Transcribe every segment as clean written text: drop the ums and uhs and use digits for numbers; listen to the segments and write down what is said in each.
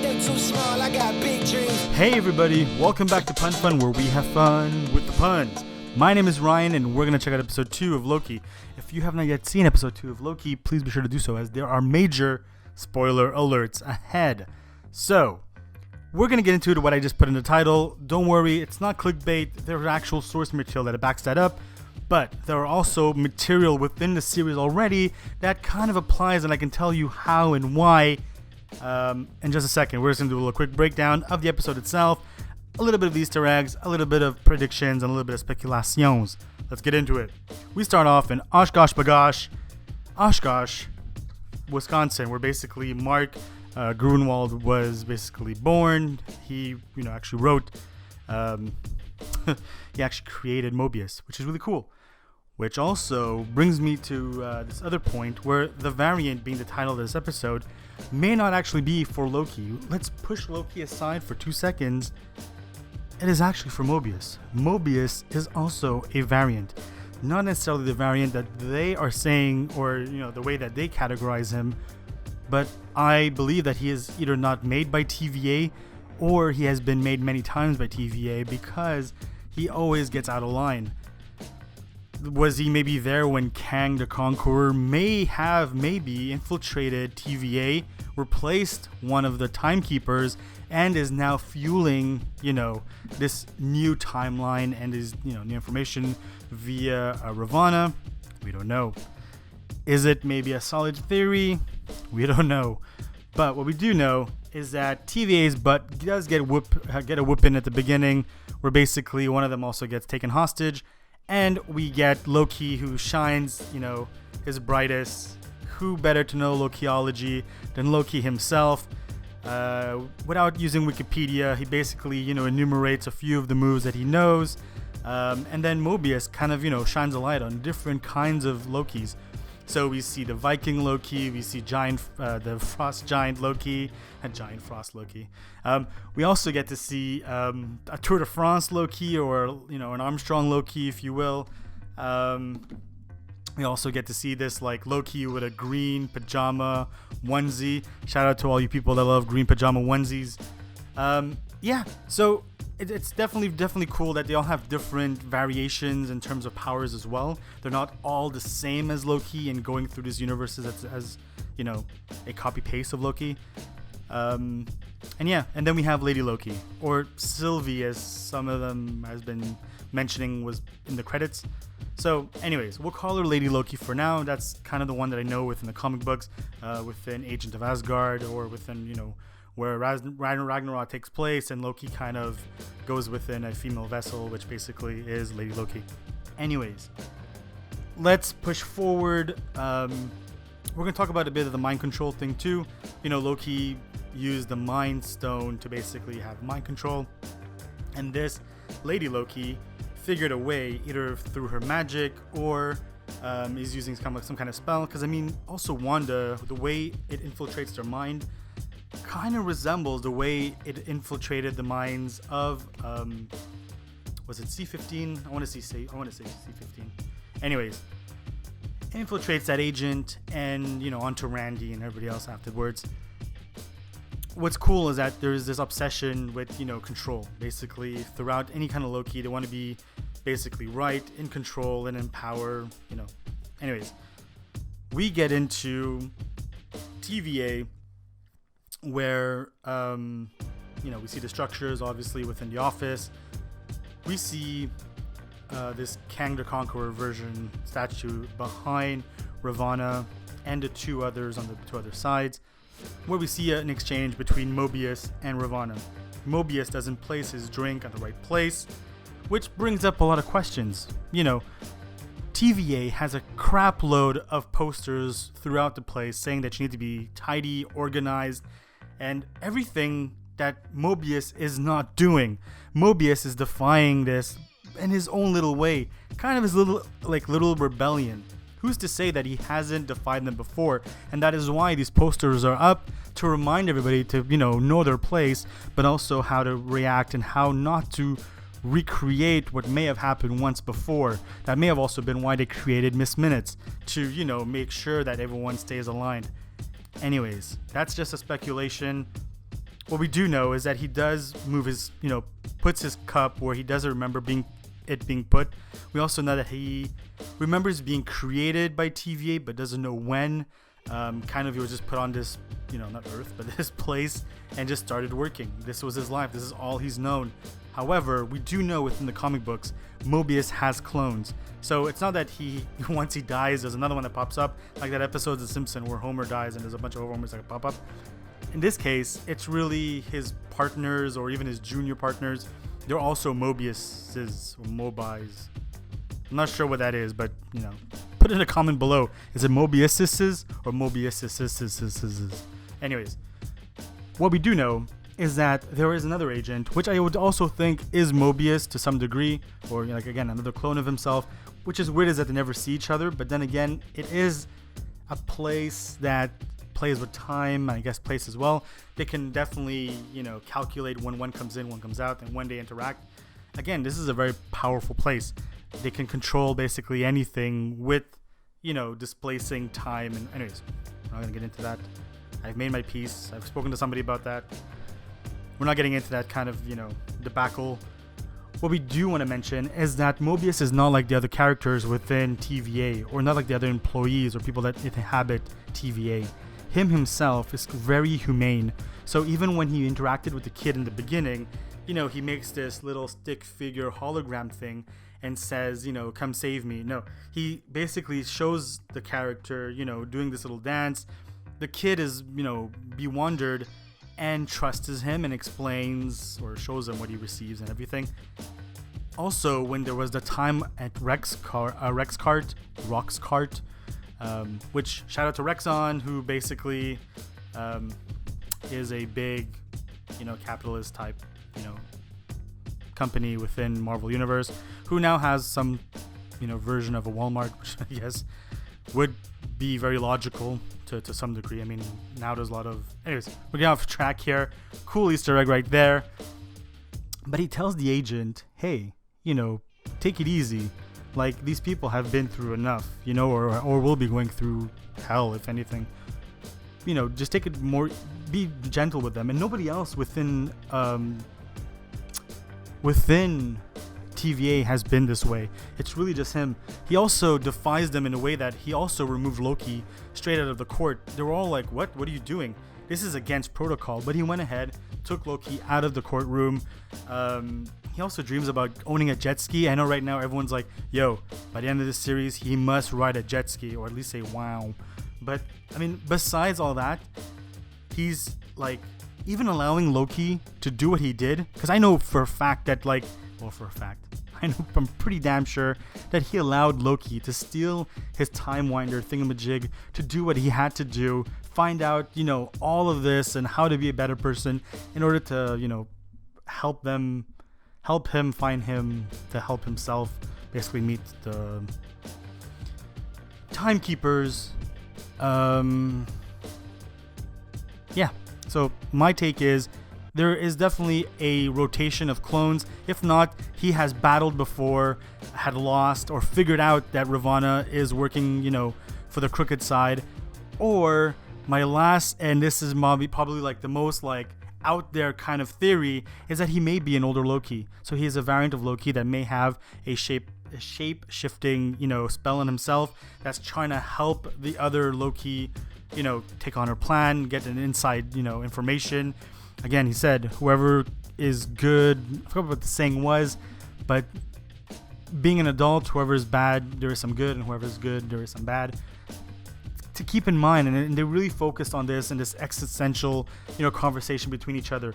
They too small, I got big dreams. Hey everybody, welcome back to PunFun, where we have fun with the puns. My name is Ryan, and we're going to check out episode 2 of Loki. If you have not yet seen episode 2 of Loki, please be sure to do so, as there are major spoiler alerts ahead. So, we're going to get into what I just put in the title. Don't worry, it's not clickbait. There's actual source material that backs that up. But there are also material within the series already that kind of applies, and I can tell you how and why in just a second. We're just going to do a little quick breakdown of the episode itself, a little bit of Easter eggs, a little bit of predictions, and a little bit of speculations. Let's get into it. We start off in Oshkosh, Wisconsin, where basically Mark Grunwald was basically born. He, actually wrote, he actually created Mobius, which is really cool. Which also brings me to this other point where the variant being the title of this episode may not actually be for Loki. Let's push Loki aside for 2 seconds. It is actually for Mobius. Mobius is also a variant. Not necessarily the variant that they are saying, or the way that they categorize him, but I believe that he is either not made by TVA or he has been made many times by TVA because he always gets out of line. Was he maybe there when Kang the Conqueror maybe infiltrated TVA, replaced one of the timekeepers, and is now fueling, this new timeline and is, new information via Ravonna? We don't know. Is it maybe a solid theory? We don't know. But what we do know is that TVA's butt does get a whooping at the beginning, where basically one of them also gets taken hostage. And we get Loki, who shines, his brightest. Who better to know Lokiology than Loki himself? Without using Wikipedia, he basically, enumerates a few of the moves that he knows. And then Mobius kind of, shines a light on different kinds of Lokis. So we see the Viking Loki, we see the Frost Giant Loki, and Giant Frost Loki. We also get to see a Tour de France Loki, or an Armstrong Loki, if you will. We also get to see this Loki with a green pajama onesie. Shout out to all you people that love green pajama onesies. So it's definitely cool that they all have different variations in terms of powers as well. They're not all the same as Loki and going through these universes as a copy paste of Loki. And then we have Lady Loki, or Sylvie, as some of them has been mentioning was in the credits. So anyways, we'll call her Lady Loki for now. That's kind of the one that I know within the comic books, within Agent of Asgard, or within where Ragnarok takes place, and Loki kind of goes within a female vessel, which basically is Lady Loki. Anyways, let's push forward. We're going to talk about a bit of the mind control thing too. Loki used the Mind Stone to basically have mind control, and this Lady Loki figured a way, either through her magic or is using some kind of spell. Because also Wanda, the way it infiltrates their mind kind of resembles the way it infiltrated the minds of was it C-15? I want to say C-15. Anyways, it infiltrates that agent and onto Randy and everybody else afterwards. What's cool is that there's this obsession with control. Basically, throughout any kind of Loki, they want to be basically right, in control, and in power. Anyways, we get into TVA, where we see the structures obviously within the office. We see this Kang the Conqueror version statue behind Ravonna and the two others on the two other sides, where we see an exchange between Mobius and Ravonna. Mobius doesn't place his drink at the right place, which brings up a lot of questions. TVA has a crap load of posters throughout the place saying that you need to be tidy, organized, and everything that Mobius is not doing. Mobius is defying this in his own little way, kind of his little rebellion. Who's to say that he hasn't defied them before? And that is why these posters are up, to remind everybody to, know their place, but also how to react and how not to recreate what may have happened once before. That may have also been why they created Miss Minutes, to, make sure that everyone stays aligned. Anyways, that's just a speculation. what we do know is that he does move his, puts his cup where he doesn't remember being put. We also know that he remembers being created by TVA, but doesn't know when. Kind of, he was just put on this, not Earth, but this place, and just started working. This was his life. This is all he's known. However, we do know within the comic books, Mobius has clones. So it's not that once he dies, there's another one that pops up, like that episode of The Simpsons where Homer dies and there's a bunch of Homers that pop up. In this case, it's really his partners or even his junior partners. They're also Mobius's or Mobi's. I'm not sure what that is, but put in a comment below. Is it Mobius's or Mobius's? Anyways, what we do know is that there is another agent, which I would also think is Mobius to some degree, or again another clone of himself. Which is weird is that they never see each other, but then again, it is a place that plays with time, I guess place as well. They can definitely, calculate when one comes in, one comes out, and when they interact. Again, this is a very powerful place. They can control basically anything with, displacing time. And anyways, I'm not going to get into that. I've made my peace. I've spoken to somebody about that. We're not getting into that kind of, debacle. What we do want to mention is that Mobius is not like the other characters within TVA, or not like the other employees or people that inhabit TVA. Him himself is very humane. So even when he interacted with the kid in the beginning, he makes this little stick figure hologram thing and says, come save me. No, he basically shows the character, doing this little dance. The kid is, bewildered and trusts him and explains or shows him what he receives and everything. Also, when there was the time at Roxcart, which shout out to Rexon, who basically is a big, capitalist type, company within Marvel Universe, who now has some, version of a Walmart, which I guess would be very logical to some degree. I mean, now there's a lot of... Anyways, we're getting off track here. Cool Easter egg right there. But he tells the agent, hey, take it easy. Like, these people have been through enough, or will be going through hell, if anything. Just take it more... Be gentle with them. And nobody else within TVA has been this way. It's really just him. He also defies them in a way that he also removed Loki straight out of the court. They were all like, what are you doing? This is against protocol. But he went ahead, took Loki out of the courtroom. He also dreams about owning a jet ski. I know right now everyone's like, yo, by the end of this series, he must ride a jet ski, or at least say wow. But I mean, besides all that, he's like even allowing Loki to do what he did. Because I know for a fact that I'm pretty damn sure that he allowed Loki to steal his time winder thingamajig to do what he had to do, find out, all of this and how to be a better person in order to, help him find him to help himself basically meet the timekeepers. Yeah. So my take is there is definitely a rotation of clones. If not, he has battled before, had lost, or figured out that Ravonna is working, for the crooked side. Or my last, and this is probably like the most like out there kind of theory, is that he may be an older Loki. So he is a variant of Loki that may have a shape shifting, spell on himself that's trying to help the other Loki, take on her plan, get an inside, information. Again, he said, whoever is good, I forgot what the saying was, but being an adult, whoever is bad, there is some good, and whoever is good, there is some bad. To keep in mind, and they really focused on this and this existential, conversation between each other.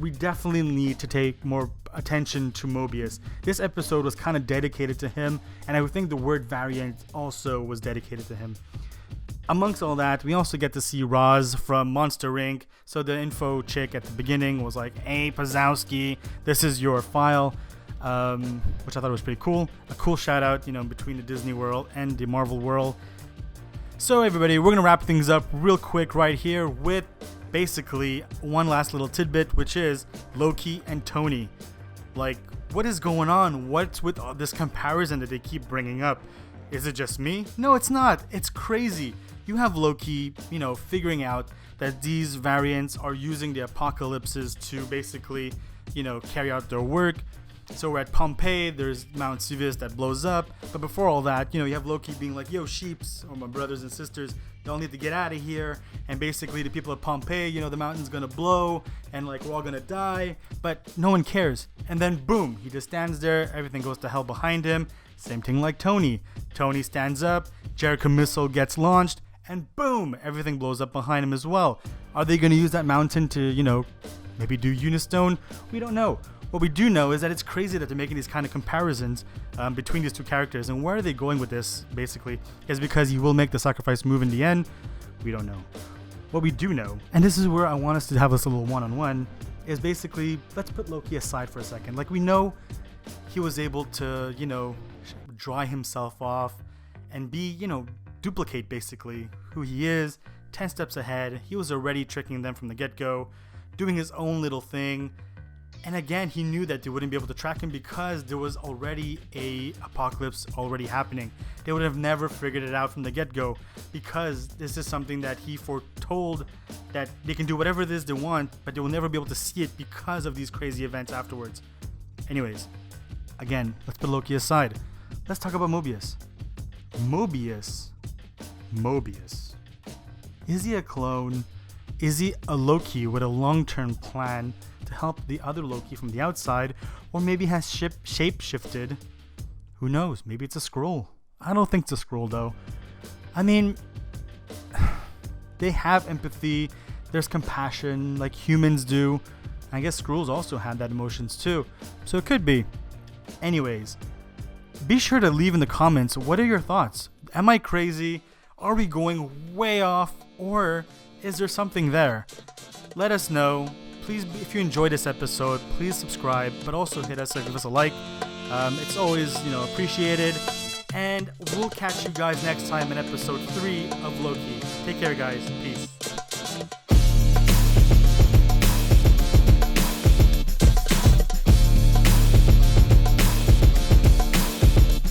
We definitely need to take more attention to Mobius. This episode was kind of dedicated to him, and I would think the word variant also was dedicated to him. Amongst all that, we also get to see Roz from Monster Inc. So the info chick at the beginning was like, hey, Pazowski, this is your file, which I thought was pretty cool. A cool shout out, between the Disney world and the Marvel world. So everybody, we're going to wrap things up real quick right here with basically one last little tidbit, which is Loki and Tony. Like, what is going on? What's with all this comparison that they keep bringing up? Is it just me? No, it's not. It's crazy. You have Loki, figuring out that these variants are using the apocalypses to basically, carry out their work. So we're at Pompeii, there's Mount Vesuvius that blows up. But before all that, you have Loki being like, yo, sheeps, or my brothers and sisters, y'all need to get out of here. And basically the people of Pompeii, the mountain's gonna blow and like we're all gonna die. But no one cares. And then boom, he just stands there, everything goes to hell behind him. Same thing like Tony. Tony stands up, Jericho missile gets launched, and boom, everything blows up behind him as well. Are they gonna use that mountain to, maybe do Unistone? We don't know. What we do know is that it's crazy that they're making these kind of comparisons between these two characters. And where are they going with this, basically, is because he will make the sacrifice move in the end. We don't know. What we do know, and this is where I want us to have this little one-on-one, is basically, let's put Loki aside for a second. Like, we know he was able to, dry himself off and be, duplicate, basically, who he is, 10 steps ahead. He was already tricking them from the get-go, doing his own little thing. And again, he knew that they wouldn't be able to track him because there was already a apocalypse already happening. They would have never figured it out from the get-go because this is something that he foretold, that they can do whatever it is they want, but they will never be able to see it because of these crazy events afterwards. Anyways, again, let's put Loki aside. Let's talk about Mobius. Mobius. Is he a clone? Is he a Loki with a long-term plan to help the other Loki from the outside, or maybe has shape-shifted? Who knows? Maybe it's a Skrull. I don't think it's a Skrull though. I mean, they have empathy, there's compassion like humans do. I guess Skrulls also have that emotions too, so it could be. Anyways, be sure to leave in the comments, what are your thoughts? Am I crazy? Are we going way off? Or is there something there? Let us know. Please, if you enjoyed this episode, please subscribe, but also give us a like. It's always, appreciated. And we'll catch you guys next time in episode 3 of Loki. Take care, guys. Peace.